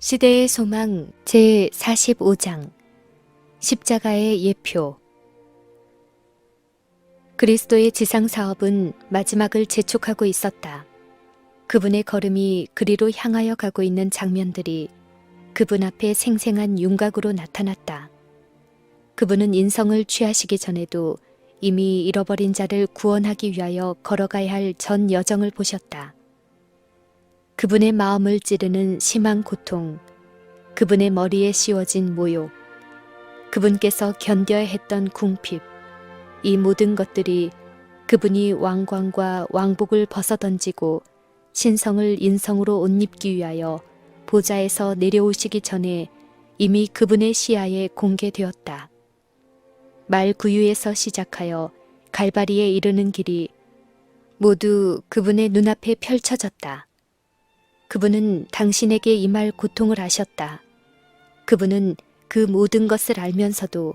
시대의 소망 제45장 십자가의 예표. 그리스도의 지상사업은 마지막을 재촉하고 있었다. 그분의 걸음이 그리로 향하여 가고 있는 장면들이 그분 앞에 생생한 윤곽으로 나타났다. 그분은 인성을 취하시기 전에도 이미 잃어버린 자를 구원하기 위하여 걸어가야 할 전 여정을 보셨다. 그분의 마음을 찌르는 심한 고통, 그분의 머리에 씌워진 모욕, 그분께서 견뎌야 했던 궁핍, 이 모든 것들이 그분이 왕관과 왕복을 벗어던지고 신성을 인성으로 옷 입기 위하여 보좌에서 내려오시기 전에 이미 그분의 시야에 공개되었다. 말 구유에서 시작하여 갈바리에 이르는 길이 모두 그분의 눈앞에 펼쳐졌다. 그분은 당신에게 임할 고통을 아셨다. 그분은 그 모든 것을 알면서도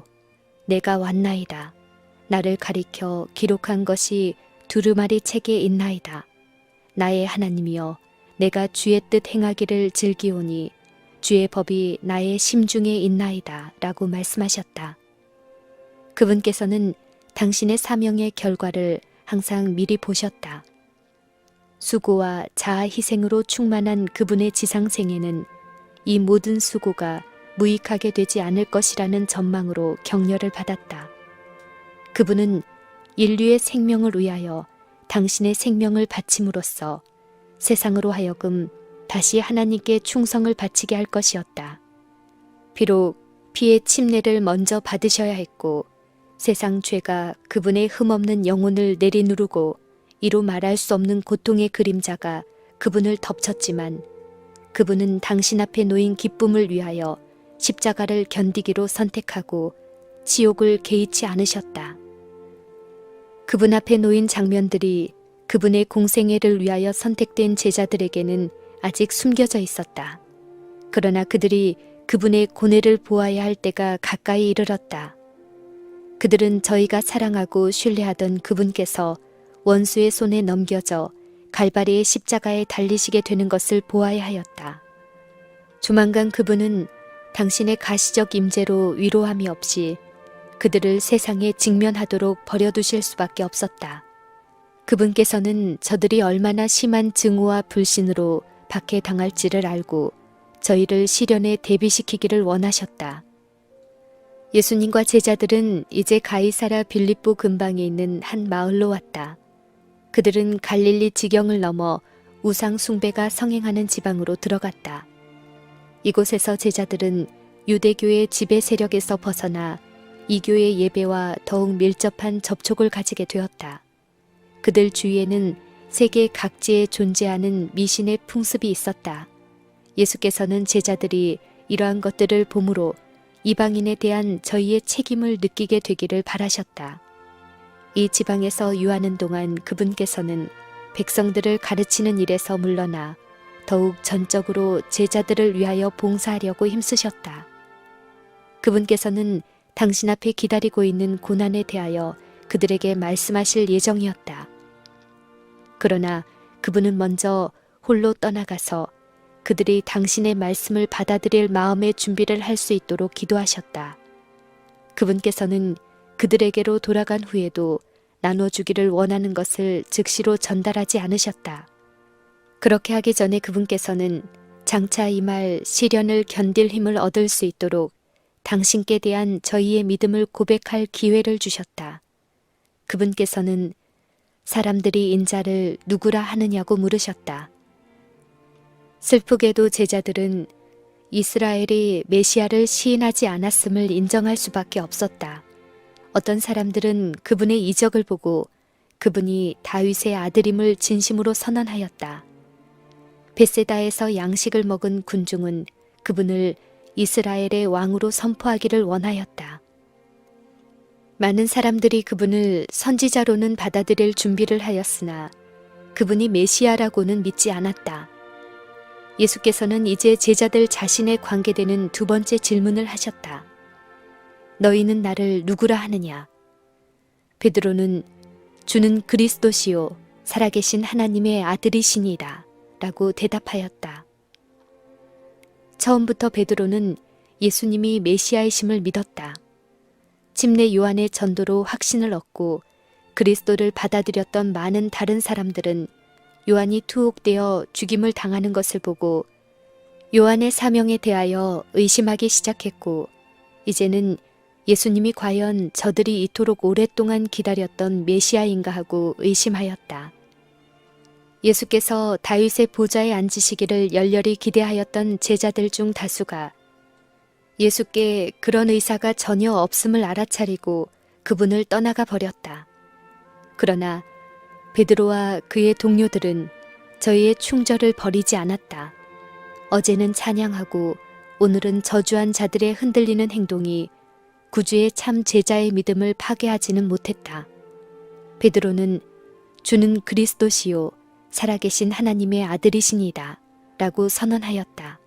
내가 왔나이다. 나를 가리켜 기록한 것이 두루마리 책에 있나이다. 나의 하나님이여, 내가 주의 뜻 행하기를 즐기오니 주의 법이 나의 심중에 있나이다. 라고 말씀하셨다. 그분께서는 당신의 사명의 결과를 항상 미리 보셨다. 수고와 자아 희생으로 충만한 그분의 지상생애는 이 모든 수고가 무익하게 되지 않을 것이라는 전망으로 격려를 받았다. 그분은 인류의 생명을 위하여 당신의 생명을 바침으로써 세상으로 하여금 다시 하나님께 충성을 바치게 할 것이었다. 비록 피의 침례를 먼저 받으셔야 했고 세상 죄가 그분의 흠없는 영혼을 내리누르고 이루 말할 수 없는 고통의 그림자가 그분을 덮쳤지만 그분은 당신 앞에 놓인 기쁨을 위하여 십자가를 견디기로 선택하고 지옥을 개의치 않으셨다. 그분 앞에 놓인 장면들이 그분의 공생애를 위하여 선택된 제자들에게는 아직 숨겨져 있었다. 그러나 그들이 그분의 고뇌를 보아야 할 때가 가까이 이르렀다. 그들은 저희가 사랑하고 신뢰하던 그분께서 원수의 손에 넘겨져 갈바리의 십자가에 달리시게 되는 것을 보아야 하였다. 조만간 그분은 당신의 가시적 임재로 위로함이 없이 그들을 세상에 직면하도록 버려두실 수밖에 없었다. 그분께서는 저들이 얼마나 심한 증오와 불신으로 박해당할지를 알고 저희를 시련에 대비시키기를 원하셨다. 예수님과 제자들은 이제 가이사라 빌립보 근방에 있는 한 마을로 왔다. 그들은 갈릴리 지경을 넘어 우상 숭배가 성행하는 지방으로 들어갔다. 이곳에서 제자들은 유대교의 지배 세력에서 벗어나 이교의 예배와 더욱 밀접한 접촉을 가지게 되었다. 그들 주위에는 세계 각지에 존재하는 미신의 풍습이 있었다. 예수께서는 제자들이 이러한 것들을 보므로 이방인에 대한 저희의 책임을 느끼게 되기를 바라셨다. 이 지방에서 유하는 동안 그분께서는 백성들을 가르치는 일에서 물러나 더욱 전적으로 제자들을 위하여 봉사하려고 힘쓰셨다. 그분께서는 당신 앞에 기다리고 있는 고난에 대하여 그들에게 말씀하실 예정이었다. 그러나 그분은 먼저 홀로 떠나가서 그들이 당신의 말씀을 받아들일 마음의 준비를 할 수 있도록 기도하셨다. 그분께서는 그들에게로 돌아간 후에도 나눠주기를 원하는 것을 즉시로 전달하지 않으셨다. 그렇게 하기 전에 그분께서는 장차 임할 시련을 견딜 힘을 얻을 수 있도록 당신께 대한 저희의 믿음을 고백할 기회를 주셨다. 그분께서는 사람들이 인자를 누구라 하느냐고 물으셨다. 슬프게도 제자들은 이스라엘이 메시아를 시인하지 않았음을 인정할 수밖에 없었다. 어떤 사람들은 그분의 이적을 보고 그분이 다윗의 아들임을 진심으로 선언하였다. 벳세다에서 양식을 먹은 군중은 그분을 이스라엘의 왕으로 선포하기를 원하였다. 많은 사람들이 그분을 선지자로는 받아들일 준비를 하였으나 그분이 메시아라고는 믿지 않았다. 예수께서는 이제 제자들 자신에 관계되는 두 번째 질문을 하셨다. 너희는 나를 누구라 하느냐? 베드로는 주는 그리스도시요 살아계신 하나님의 아들이시니이다 라고 대답하였다. 처음부터 베드로는 예수님이 메시아이심을 믿었다. 침례 요한의 전도로 확신을 얻고 그리스도를 받아들였던 많은 다른 사람들은 요한이 투옥되어 죽임을 당하는 것을 보고 요한의 사명에 대하여 의심하기 시작했고, 이제는 예수님이 과연 저들이 이토록 오랫동안 기다렸던 메시아인가 하고 의심하였다. 예수께서 다윗의 보좌에 앉으시기를 열렬히 기대하였던 제자들 중 다수가 예수께 그런 의사가 전혀 없음을 알아차리고 그분을 떠나가 버렸다. 그러나 베드로와 그의 동료들은 저희의 충절을 버리지 않았다. 어제는 찬양하고 오늘은 저주한 자들의 흔들리는 행동이 구주의 참 제자의 믿음을 파괴하지는 못했다. 베드로는 주는 그리스도시요 살아계신 하나님의 아들이시니이다 라고 선언하였다.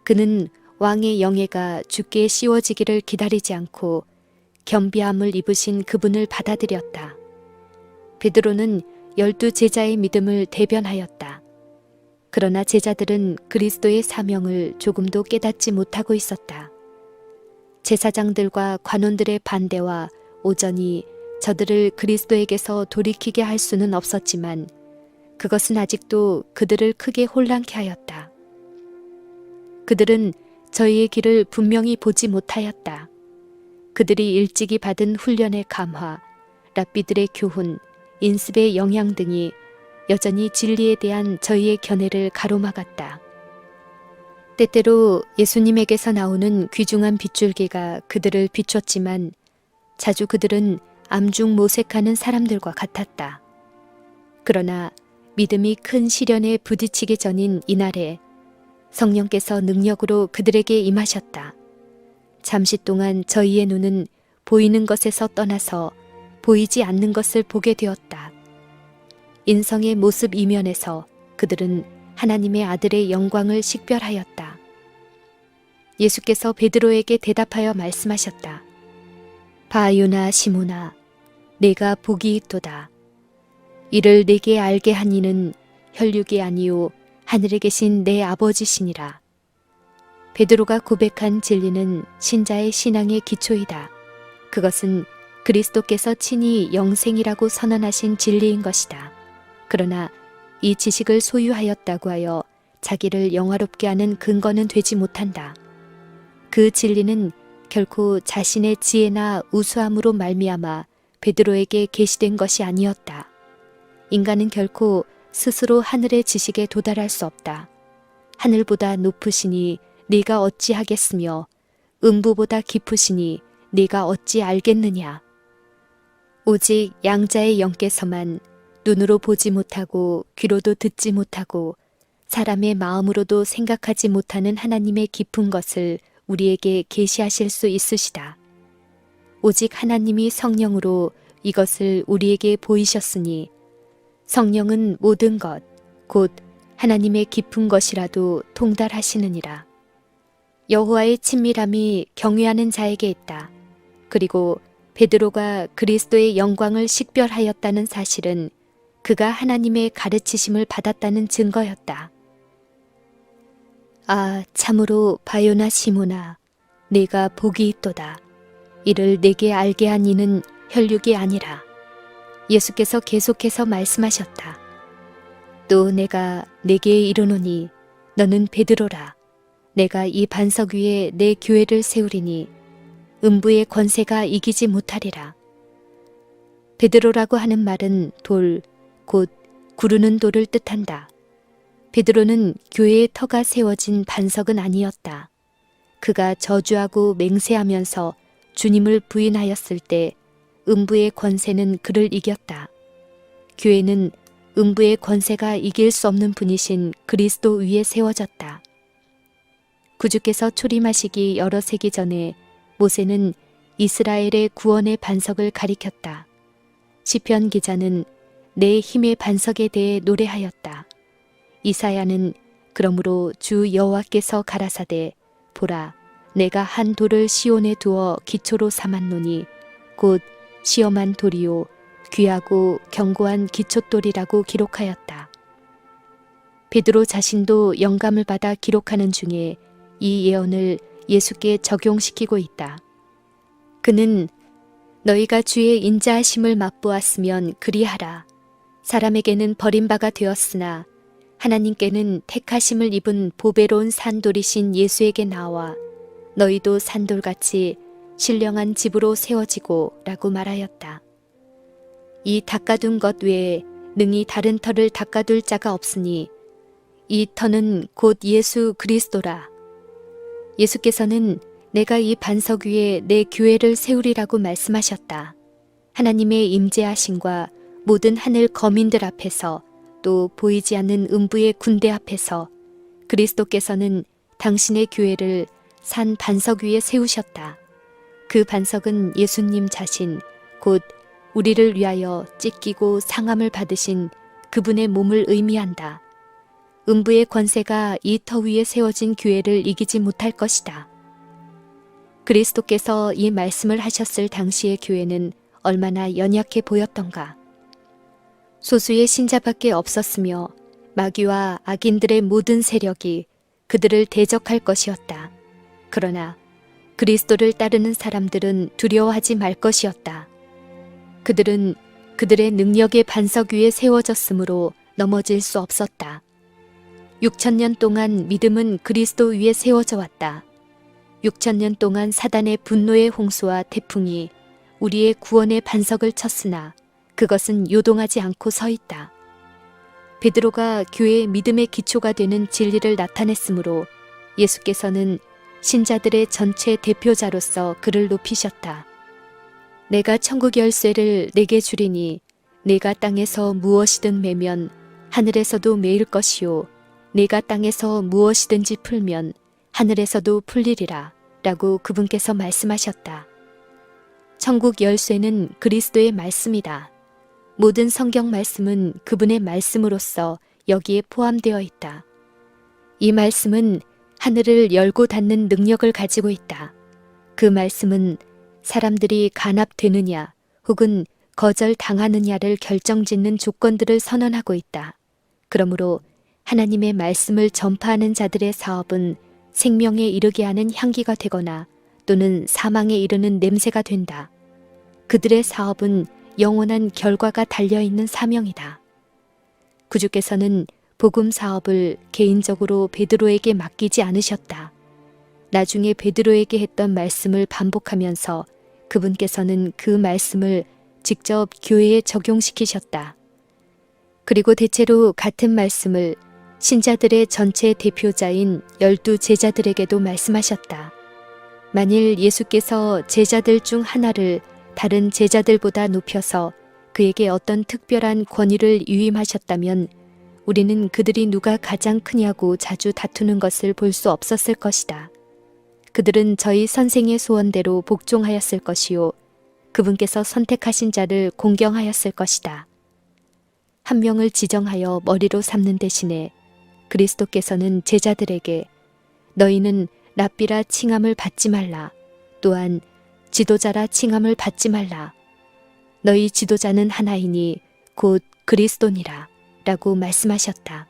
그는 왕의 영예가 주께 씌워지기를 기다리지 않고 겸비함을 입으신 그분을 받아들였다. 베드로는 12 제자의 믿음을 대변하였다. 그러나 제자들은 그리스도의 사명을 조금도 깨닫지 못하고 있었다. 제사장들과 관원들의 반대와 오전이 저들을 그리스도에게서 돌이키게 할 수는 없었지만 그것은 아직도 그들을 크게 혼란케 하였다. 그들은 저희의 길을 분명히 보지 못하였다. 그들이 일찍이 받은 훈련의 감화, 랍비들의 교훈, 인습의 영향 등이 여전히 진리에 대한 저희의 견해를 가로막았다. 때때로 예수님에게서 나오는 귀중한 빗줄기가 그들을 비췄지만 자주 그들은 암중 모색하는 사람들과 같았다. 그러나 믿음이 큰 시련에 부딪히기 전인 이날에 성령께서 능력으로 그들에게 임하셨다. 잠시 동안 저희의 눈은 보이는 것에서 떠나서 보이지 않는 것을 보게 되었다. 인성의 모습 이면에서 그들은 하나님의 아들의 영광을 식별하였다. 예수께서 베드로에게 대답하여 말씀하셨다. 바요나 시몬아, 내가 복이 있도다. 이를 내게 알게 한 이는 혈육이 아니요 하늘에 계신 내 아버지시니라. 베드로가 고백한 진리는 신자의 신앙의 기초이다. 그것은 그리스도께서 친히 영생이라고 선언하신 진리인 것이다. 그러나 이 지식을 소유하였다고 하여 자기를 영화롭게 하는 근거는 되지 못한다. 그 진리는 결코 자신의 지혜나 우수함으로 말미암아 베드로에게 계시된 것이 아니었다. 인간은 결코 스스로 하늘의 지식에 도달할 수 없다. 하늘보다 높으시니 네가 어찌 하겠으며 음부보다 깊으시니 네가 어찌 알겠느냐. 오직 양자의 영께서만 눈으로 보지 못하고 귀로도 듣지 못하고 사람의 마음으로도 생각하지 못하는 하나님의 깊은 것을 우리에게 계시하실 수 있으시다. 오직 하나님이 성령으로 이것을 우리에게 보이셨으니 성령은 모든 것, 곧 하나님의 깊은 것이라도 통달하시느니라. 여호와의 친밀함이 경외하는 자에게 있다. 그리고 베드로가 그리스도의 영광을 식별하였다는 사실은 그가 하나님의 가르치심을 받았다는 증거였다. 아, 참으로 바요나 시모나, 내가 복이 있도다. 이를 내게 알게 한 이는 혈육이 아니라. 예수께서 계속해서 말씀하셨다. 또 내가 내게 이르노니 너는 베드로라. 내가 이 반석 위에 내 교회를 세우리니 음부의 권세가 이기지 못하리라. 베드로라고 하는 말은 돌, 곧 구르는 돌을 뜻한다. 베드로는 교회의 터가 세워진 반석은 아니었다. 그가 저주하고 맹세하면서 주님을 부인하였을 때 음부의 권세는 그를 이겼다. 교회는 음부의 권세가 이길 수 없는 분이신 그리스도 위에 세워졌다. 구주께서 초림하시기 여러 세기 전에 모세는 이스라엘의 구원의 반석을 가리켰다. 시편 기자는 내 힘의 반석에 대해 노래하였다. 이사야는 그러므로 주 여호와께서 가라사대 보라 내가 한 돌을 시온에 두어 기초로 삼았노니 곧 시험한 돌이요 귀하고 견고한 기초돌이라고 기록하였다. 베드로 자신도 영감을 받아 기록하는 중에 이 예언을 예수께 적용시키고 있다. 그는 너희가 주의 인자하심을 맛보았으면 그리하라. 사람에게는 버림바가 되었으나 하나님께는 택하심을 입은 보배로운 산돌이신 예수에게 나와 너희도 산돌같이 신령한 집으로 세워지고 라고 말하였다. 이 닦아둔 것 외에 능히 다른 터를 닦아둘 자가 없으니 이 터는 곧 예수 그리스도라. 예수께서는 내가 이 반석 위에 내 교회를 세우리라고 말씀하셨다. 하나님의 임재하심과 모든 하늘 거민들 앞에서 또 보이지 않는 음부의 군대 앞에서 그리스도께서는 당신의 교회를 산 반석 위에 세우셨다. 그 반석은 예수님 자신, 곧 우리를 위하여 찢기고 상함을 받으신 그분의 몸을 의미한다. 음부의 권세가 이 터 위에 세워진 교회를 이기지 못할 것이다. 그리스도께서 이 말씀을 하셨을 당시의 교회는 얼마나 연약해 보였던가. 소수의 신자밖에 없었으며 마귀와 악인들의 모든 세력이 그들을 대적할 것이었다. 그러나 그리스도를 따르는 사람들은 두려워하지 말 것이었다. 그들은 그들의 능력의 반석 위에 세워졌으므로 넘어질 수 없었다. 6,000년 동안 믿음은 그리스도 위에 세워져 왔다. 6,000년 동안 사단의 분노의 홍수와 태풍이 우리의 구원의 반석을 쳤으나 그것은 요동하지 않고 서 있다. 베드로가 교회의 믿음의 기초가 되는 진리를 나타냈으므로 예수께서는 신자들의 전체 대표자로서 그를 높이셨다. 내가 천국 열쇠를 내게 주리니 내가 땅에서 무엇이든 매면 하늘에서도 매일 것이요 내가 땅에서 무엇이든지 풀면 하늘에서도 풀리리라 라고 그분께서 말씀하셨다. 천국 열쇠는 그리스도의 말씀이다. 모든 성경 말씀은 그분의 말씀으로서 여기에 포함되어 있다. 이 말씀은 하늘을 열고 닫는 능력을 가지고 있다. 그 말씀은 사람들이 간합되느냐 혹은 거절당하느냐를 결정짓는 조건들을 선언하고 있다. 그러므로 하나님의 말씀을 전파하는 자들의 사업은 생명에 이르게 하는 향기가 되거나 또는 사망에 이르는 냄새가 된다. 그들의 사업은 영원한 결과가 달려있는 사명이다. 구주께서는 복음 사업을 개인적으로 베드로에게 맡기지 않으셨다. 나중에 베드로에게 했던 말씀을 반복하면서 그분께서는 그 말씀을 직접 교회에 적용시키셨다. 그리고 대체로 같은 말씀을 신자들의 전체 대표자인 12 제자들에게도 말씀하셨다. 만일 예수께서 제자들 중 하나를 다른 제자들보다 높여서 그에게 어떤 특별한 권위를 위임하셨다면 우리는 그들이 누가 가장 크냐고 자주 다투는 것을 볼 수 없었을 것이다. 그들은 저희 선생의 소원대로 복종하였을 것이요 그분께서 선택하신 자를 공경하였을 것이다. 한 명을 지정하여 머리로 삼는 대신에 그리스도께서는 제자들에게 너희는 랍비라 칭함을 받지 말라. 또한 지도자라 칭함을 받지 말라. 너희 지도자는 하나이니 곧 그리스도니라 라고 말씀하셨다.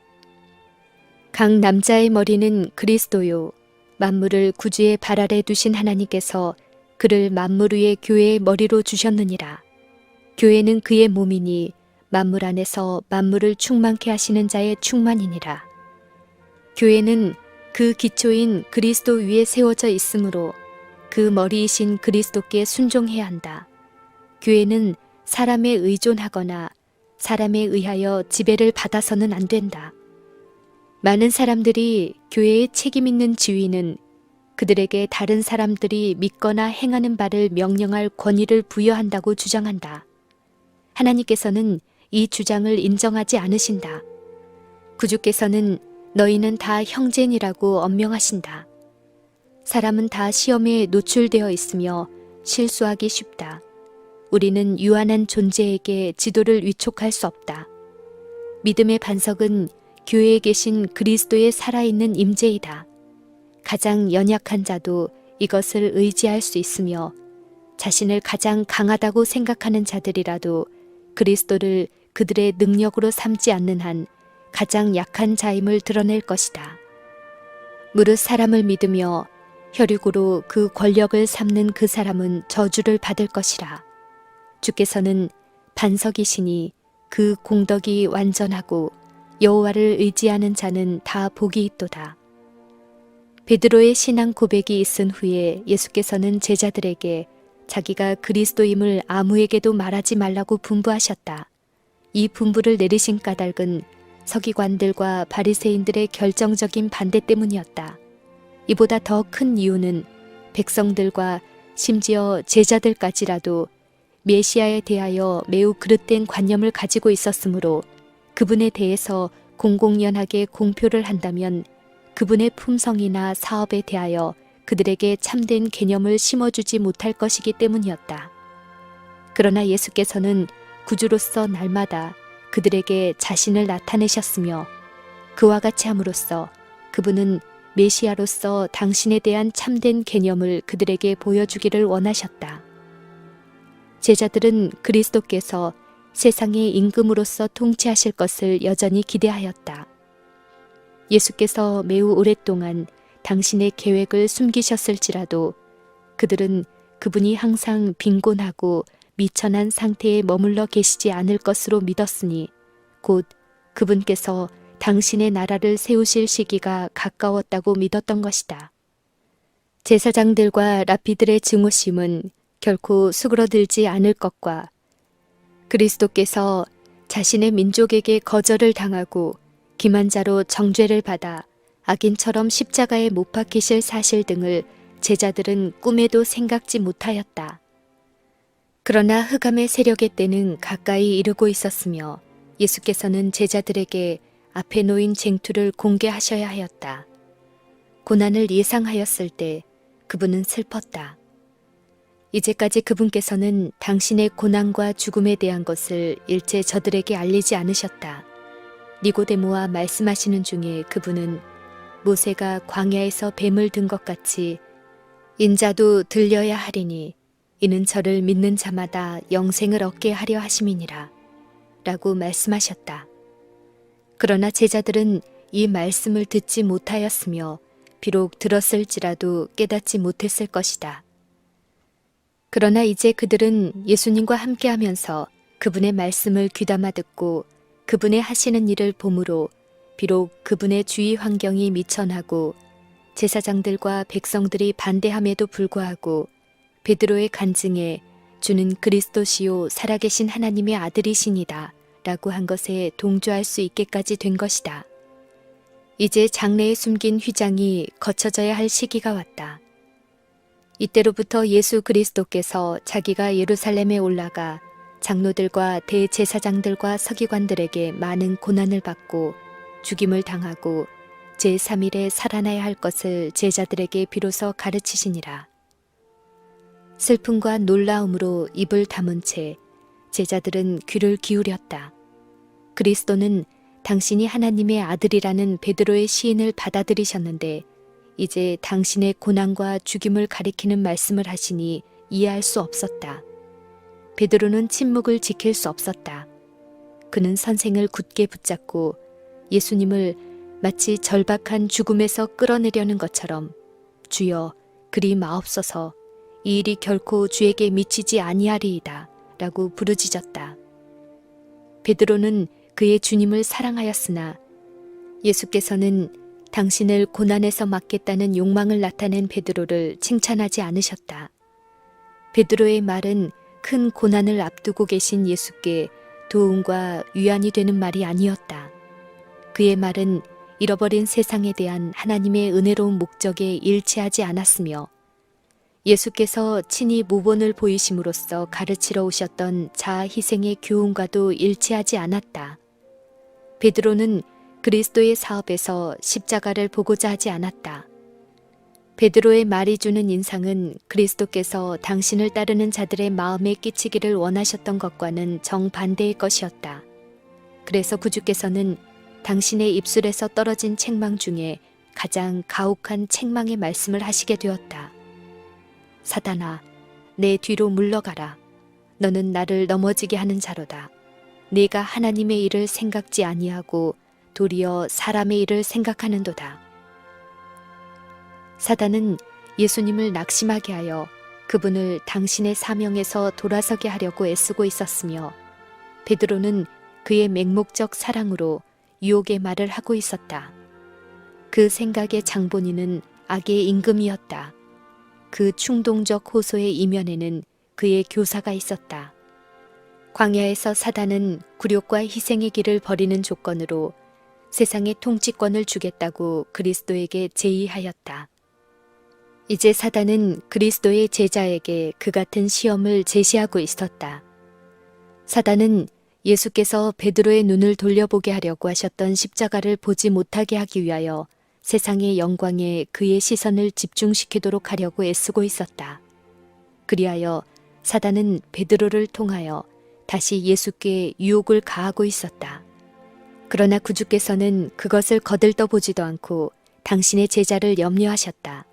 각 남자의 머리는 그리스도요. 만물을 구주의 발 아래 두신 하나님께서 그를 만물 위의 교회의 머리로 주셨느니라. 교회는 그의 몸이니 만물 안에서 만물을 충만케 하시는 자의 충만이니라. 교회는 그 기초인 그리스도 위에 세워져 있으므로 그 머리이신 그리스도께 순종해야 한다. 교회는 사람에 의존하거나 사람에 의하여 지배를 받아서는 안 된다. 많은 사람들이 교회의 책임 있는 지위는 그들에게 다른 사람들이 믿거나 행하는 바를 명령할 권위를 부여한다고 주장한다. 하나님께서는 이 주장을 인정하지 않으신다. 구주께서는 너희는 다 형제니라고 엄명하신다. 사람은 다 시험에 노출되어 있으며 실수하기 쉽다. 우리는 유한한 존재에게 지도를 위촉할 수 없다. 믿음의 반석은 교회에 계신 그리스도의 살아있는 임재이다. 가장 연약한 자도 이것을 의지할 수 있으며 자신을 가장 강하다고 생각하는 자들이라도 그리스도를 그들의 능력으로 삼지 않는 한 가장 약한 자임을 드러낼 것이다. 무릇 사람을 믿으며 혈육으로 그 권력을 삼는 그 사람은 저주를 받을 것이라. 주께서는 반석이시니 그 공덕이 완전하고 여호와를 의지하는 자는 다 복이 있도다. 베드로의 신앙 고백이 있은 후에 예수께서는 제자들에게 자기가 그리스도임을 아무에게도 말하지 말라고 분부하셨다. 이 분부를 내리신 까닭은 서기관들과 바리새인들의 결정적인 반대 때문이었다. 이보다 더 큰 이유는 백성들과 심지어 제자들까지라도 메시아에 대하여 매우 그릇된 관념을 가지고 있었으므로 그분에 대해서 공공연하게 공표를 한다면 그분의 품성이나 사업에 대하여 그들에게 참된 개념을 심어주지 못할 것이기 때문이었다. 그러나 예수께서는 구주로서 날마다 그들에게 자신을 나타내셨으며 그와 같이 함으로써 그분은 메시아로서 당신에 대한 참된 개념을 그들에게 보여주기를 원하셨다. 제자들은 그리스도께서 세상의 임금으로서 통치하실 것을 여전히 기대하였다. 예수께서 매우 오랫동안 당신의 계획을 숨기셨을지라도 그들은 그분이 항상 빈곤하고 미천한 상태에 머물러 계시지 않을 것으로 믿었으니 곧 그분께서 당신의 나라를 세우실 시기가 가까웠다고 믿었던 것이다. 제사장들과 랍비들의 증오심은 결코 수그러들지 않을 것과 그리스도께서 자신의 민족에게 거절을 당하고 기만자로 정죄를 받아 악인처럼 십자가에 못 박히실 사실 등을 제자들은 꿈에도 생각지 못하였다. 그러나 흑암의 세력의 때는 가까이 이르고 있었으며 예수께서는 제자들에게 앞에 놓인 쟁투를 공개하셔야 하였다. 고난을 예상하였을 때 그분은 슬펐다. 이제까지 그분께서는 당신의 고난과 죽음에 대한 것을 일체 저들에게 알리지 않으셨다. 니고데모와 말씀하시는 중에 그분은 모세가 광야에서 뱀을 든 것 같이 인자도 들려야 하리니 이는 저를 믿는 자마다 영생을 얻게 하려 하심이니라 라고 말씀하셨다. 그러나 제자들은 이 말씀을 듣지 못하였으며 비록 들었을지라도 깨닫지 못했을 것이다. 그러나 이제 그들은 예수님과 함께하면서 그분의 말씀을 귀담아 듣고 그분의 하시는 일을 보므로 비록 그분의 주위 환경이 미천하고 제사장들과 백성들이 반대함에도 불구하고 베드로의 간증에 주는 그리스도시요 살아계신 하나님의 아들이시니다 라고 한 것에 동조할 수 있게까지 된 것이다. 이제 장래에 숨긴 휘장이 거쳐져야 할 시기가 왔다. 이때로부터 예수 그리스도께서 자기가 예루살렘에 올라가 장로들과 대제사장들과 서기관들에게 많은 고난을 받고 죽임을 당하고 제3일에 살아나야 할 것을 제자들에게 비로소 가르치시니라. 슬픔과 놀라움으로 입을 다문 채 제자들은 귀를 기울였다. 그리스도는 당신이 하나님의 아들이라는 베드로의 시인을 받아들이셨는데 이제 당신의 고난과 죽임을 가리키는 말씀을 하시니 이해할 수 없었다. 베드로는 침묵을 지킬 수 없었다. 그는 선생을 굳게 붙잡고 예수님을 마치 절박한 죽음에서 끌어내려는 것처럼 주여 그리 마옵소서 이 일이 결코 주에게 미치지 아니하리이다 라고 부르짖었다. 베드로는 그의 주님을 사랑하였으나 예수께서는 당신을 고난에서 막겠다는 욕망을 나타낸 베드로를 칭찬하지 않으셨다. 베드로의 말은 큰 고난을 앞두고 계신 예수께 도움과 위안이 되는 말이 아니었다. 그의 말은 잃어버린 세상에 대한 하나님의 은혜로운 목적에 일치하지 않았으며 예수께서 친히 모본을 보이심으로써 가르치러 오셨던 자아 희생의 교훈과도 일치하지 않았다. 베드로는 그리스도의 사업에서 십자가를 보고자 하지 않았다. 베드로의 말이 주는 인상은 그리스도께서 당신을 따르는 자들의 마음에 끼치기를 원하셨던 것과는 정반대의 것이었다. 그래서 구주께서는 당신의 입술에서 떨어진 책망 중에 가장 가혹한 책망의 말씀을 하시게 되었다. 사단아, 내 뒤로 물러가라. 너는 나를 넘어지게 하는 자로다. 네가 하나님의 일을 생각지 아니하고 도리어 사람의 일을 생각하는도다. 사단은 예수님을 낙심하게 하여 그분을 당신의 사명에서 돌아서게 하려고 애쓰고 있었으며 베드로는 그의 맹목적 사랑으로 유혹의 말을 하고 있었다. 그 생각의 장본인은 악의 임금이었다. 그 충동적 호소의 이면에는 그의 교사가 있었다. 광야에서 사단은 굴욕과 희생의 길을 버리는 조건으로 세상의 통치권을 주겠다고 그리스도에게 제의하였다. 이제 사단은 그리스도의 제자에게 그 같은 시험을 제시하고 있었다. 사단은 예수께서 베드로의 눈을 돌려보게 하려고 하셨던 십자가를 보지 못하게 하기 위하여 세상의 영광에 그의 시선을 집중시키도록 하려고 애쓰고 있었다. 그리하여 사단은 베드로를 통하여 다시 예수께 유혹을 가하고 있었다. 그러나 구주께서는 그것을 거들떠보지도 않고 당신의 제자를 염려하셨다.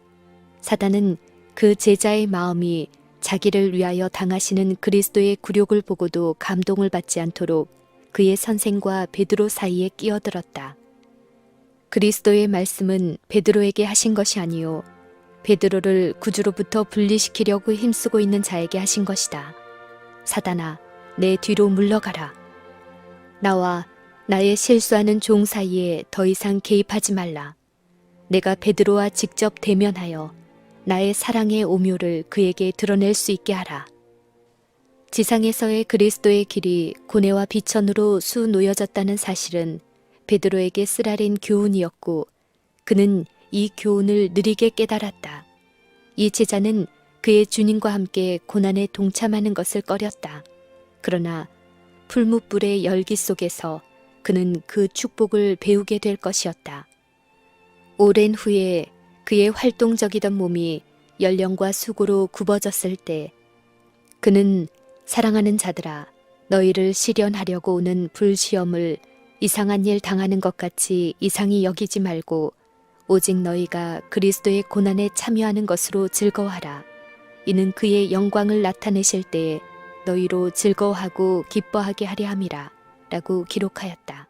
사단은 그 제자의 마음이 자기를 위하여 당하시는 그리스도의 굴욕을 보고도 감동을 받지 않도록 그의 선생과 베드로 사이에 끼어들었다. 그리스도의 말씀은 베드로에게 하신 것이 아니요 베드로를 구주로부터 분리시키려고 힘쓰고 있는 자에게 하신 것이다. 사단아, 내 뒤로 물러가라. 나와 나의 실수하는 종 사이에 더 이상 개입하지 말라. 내가 베드로와 직접 대면하여 나의 사랑의 오묘를 그에게 드러낼 수 있게 하라. 지상에서의 그리스도의 길이 고뇌와 비천으로 수놓여졌다는 사실은 베드로에게 쓰라린 교훈이었고 그는 이 교훈을 느리게 깨달았다. 이 제자는 그의 주님과 함께 고난에 동참하는 것을 꺼렸다. 그러나 풀무불의 열기 속에서 그는 그 축복을 배우게 될 것이었다. 오랜 후에 그의 활동적이던 몸이 연령과 수고로 굽어졌을 때 그는 사랑하는 자들아, 너희를 시련하려고 오는 불시험을 이상한 일 당하는 것 같이 이상히 여기지 말고 오직 너희가 그리스도의 고난에 참여하는 것으로 즐거워하라. 이는 그의 영광을 나타내실 때에 너희로 즐거워하고 기뻐하게 하려 함이라 라고 기록하였다.